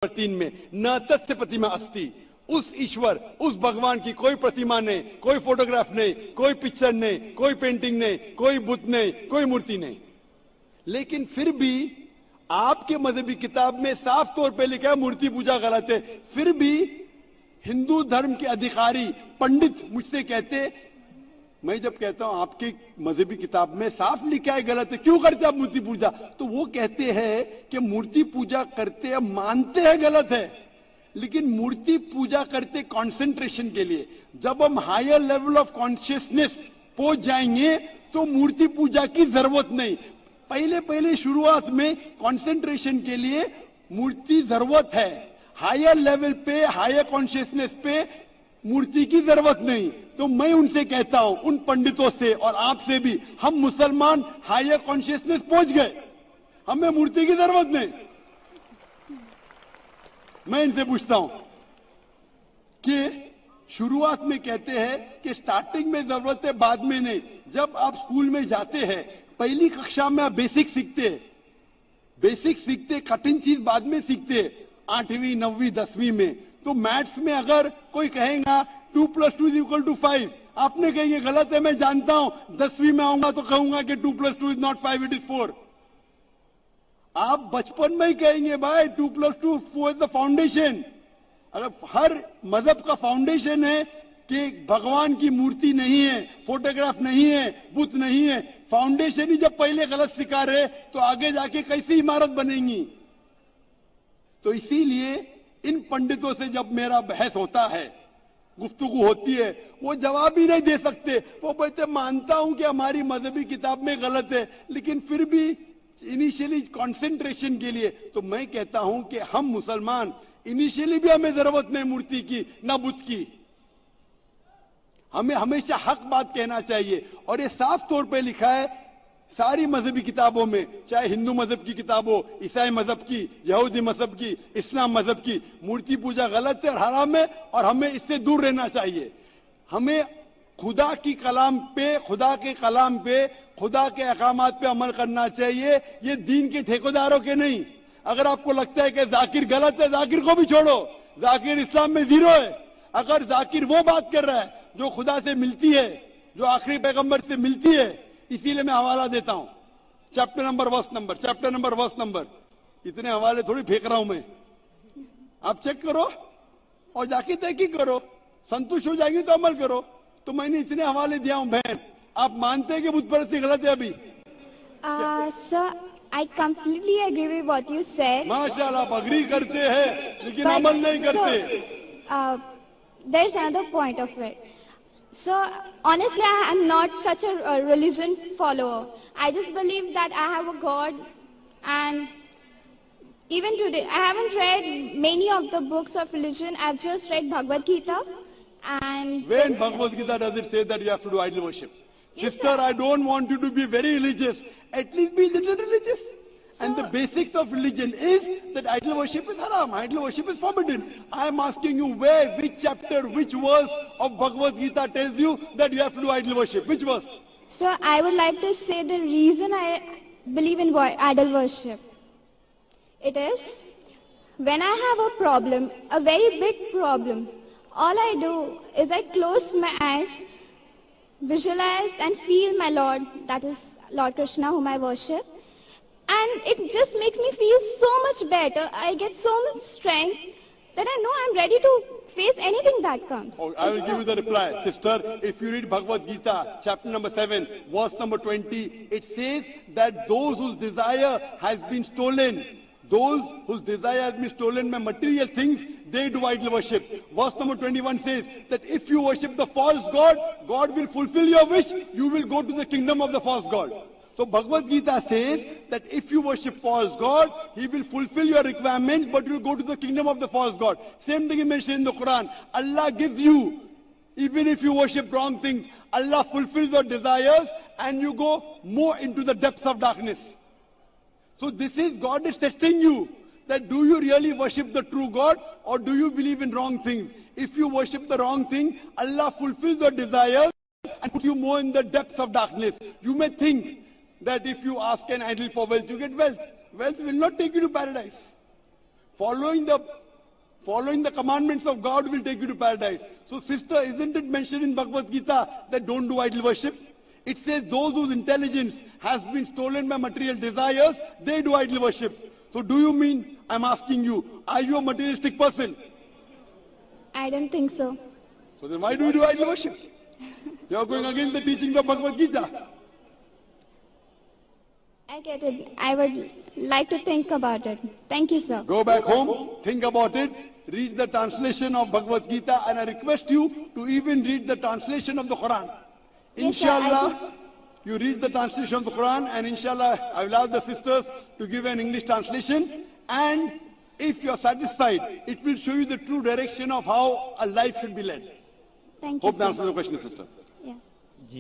3 में, न तस्य प्रतिमा अस्ति, उस ईश्वर, उस भगवान की कोई प्रतिमा नहीं, कोई फोटोग्राफ नहीं, कोई पिक्चर नहीं, कोई पेंटिंग नहीं, कोई बुत नहीं, कोई मूर्ति नहीं। लेकिन फिर भी आपके मजहबी किताब में साफ तौर पे लिखा है मूर्ति पूजा गलत है। फिर भी हिंदू धर्म के अधिकारी पंडित मुझसे कहते, मैं जब कहता हूं आपकी मजहबी किताब में साफ लिखा है गलत है, क्यों करते आप मूर्ति पूजा, तो वो कहते हैं कि मूर्ति पूजा करते हैं, मानते हैं गलत है, लेकिन मूर्ति पूजा करते कंसंट्रेशन के लिए। जब हम हायर लेवल ऑफ कॉन्शियसनेस पहुंच जाएंगे तो मूर्ति पूजा की जरूरत नहीं। पहले शुरुआत में कंसंट्रेशन के लिए मूर्ति जरूरत है, हायर लेवल पे, हायर कॉन्शियसनेस पे मूर्ति की जरूरत नहीं। तो मैं उनसे कहता हूं, उन पंडितों से और आपसे भी, हम मुसलमान हायर कॉन्शियसनेस पहुंच गए, हमें मूर्ति की जरूरत नहीं। मैं इनसे पूछता हूं कि शुरुआत में कहते हैं कि स्टार्टिंग में जरूरत है, बाद में नहीं। जब आप स्कूल में जाते हैं, पहली कक्षा में आप बेसिक सीखते, कठिन चीज बाद में सीखते, 8वीं 9वीं 10वीं में। तो मैथ्स में अगर कोई कहेगा 2 + 2 = 5, आपने कहेंगे गलत है, मैं जानता हूं, 10वीं में आऊंगा तो कहूंगा कि 2 + 2 is not 5, it is 4। आप बचपन में ही कहेंगे भाई 2 + 2 4 is the foundation। अगर हर मजहब का फाउंडेशन है कि भगवान की मूर्ति नहीं है, फोटोग्राफ नहीं है, बुत नहीं है, फाउंडेशन ही जब पहले गलत सिखा रहे तो आगे जाके कैसी इमारत बनेगी। तो इसीलिए इन पंडितों से जब मेरा बहस होता है, गुफ्तगू होती है, वो जवाब ही नहीं दे सकते। वो बोलते मानता हूं कि हमारी मजहबी किताब में गलत है, लेकिन फिर भी इनिशियली कंसंट्रेशन के लिए। तो मैं कहता हूं कि हम मुसलमान इनिशियली भी हमें जरूरत नहीं मूर्ति की ना बुत की, हमें हमेशा हक बात कहना चाहिए। और ये साफ तौर पे लिखा है सारी मजहबी किताबों में, चाहे हिंदू मजहब की किताब हो, ईसाई मजहब की, यहूदी मजहब की, इस्लाम मजहब की, मूर्ति पूजा गलत है और हराम है और हमें इससे दूर रहना चाहिए। हमें खुदा के कलाम पे, खुदा के अहकामात पे अमल करना चाहिए, ये दीन के ठेकेदारों के नहीं। अगर आपको लगता है कि जाकिर गलत है, जाकिर को भी छोड़ो, जाकिर इस्लाम में 0 है। अगर जाकिर वो बात कर रहा है जो खुदा से मिलती है, जो आखिरी पैगंबर से मिलती है, इसीलिए मैं हवाला देता हूं, चैप्टर नंबर वर्स नंबर। इतने हवाले थोड़ी फेंक रहा हूं मैं, आप चेक करो और जाके तहकीक करो, संतुष्ट हो जाएंगे तो अमल करो। तो मैंने इतने हवाले दिया हूं बहन, आप मानते हैं कि बुत परस्ती गलत है अभी? Sir, I completely agree with what you said. माशाल्लाह, आप अग्री करते हैं लेकिन अमल नहीं करते। There's another point of it. So honestly, I am not such a religion follower. I just believe that I have a God, and even today I haven't read many of the books of religion. I've just read Bhagavad Gita. And when Bhagavad Gita does it say that you have to do idol worship? Yes, sister, sir. I don't want you to be very religious. At least be a little religious. So, and the basics of religion is that idol worship is haram. Idol worship is forbidden. I am asking you where, which chapter, which verse of Bhagavad Gita tells you that you have to do idol worship? Which verse? So I would like to say the reason I believe in idol worship. It is when I have a problem, a very big problem, all I do is I close my eyes, visualize and feel my Lord, that is Lord Krishna whom I worship. And it just makes me feel so much better. I get so much strength that I know I'm ready to face anything that comes. Oh, I will give you the reply. Sister, if you read Bhagavad Gita, chapter number 7, verse number 20, it says that those whose desire has been stolen, by material things, they do idol worship. Verse number 21 says that if you worship the false God, God will fulfill your wish, you will go to the kingdom of the false God. So Bhagavad Gita says that if you worship false God, He will fulfill your requirements, but you will go to the kingdom of the false God. Same thing is mentioned in the Quran. Allah gives you, even if you worship wrong things, Allah fulfills your desires and you go more into the depths of darkness. So this is, God is testing you, that do you really worship the true God or do you believe in wrong things? If you worship the wrong thing, Allah fulfills your desires and puts you more in the depths of darkness. You may think that if you ask an idol for wealth, you get wealth. Wealth will not take you to paradise. Following the commandments of God will take you to paradise. So sister, isn't it mentioned in Bhagavad Gita that don't do idol worship? It says those whose intelligence has been stolen by material desires, they do idol worship. So do you mean, I'm asking you, are you a materialistic person? I don't think so. So then why do you do idol worship? You are going against the teachings of Bhagavad Gita. I get it. I would like to think about it. Thank you, sir. Go back home, think about it, read the translation of Bhagavad Gita, and I request you to even read the translation of the Quran. Yes, sir, I Inshallah, you read the translation of the Quran, and inshallah, I will ask the sisters to give an English translation. And if you are satisfied, it will show you the true direction of how a life should be led. Thank you, Hope that sir. answers the question, sister.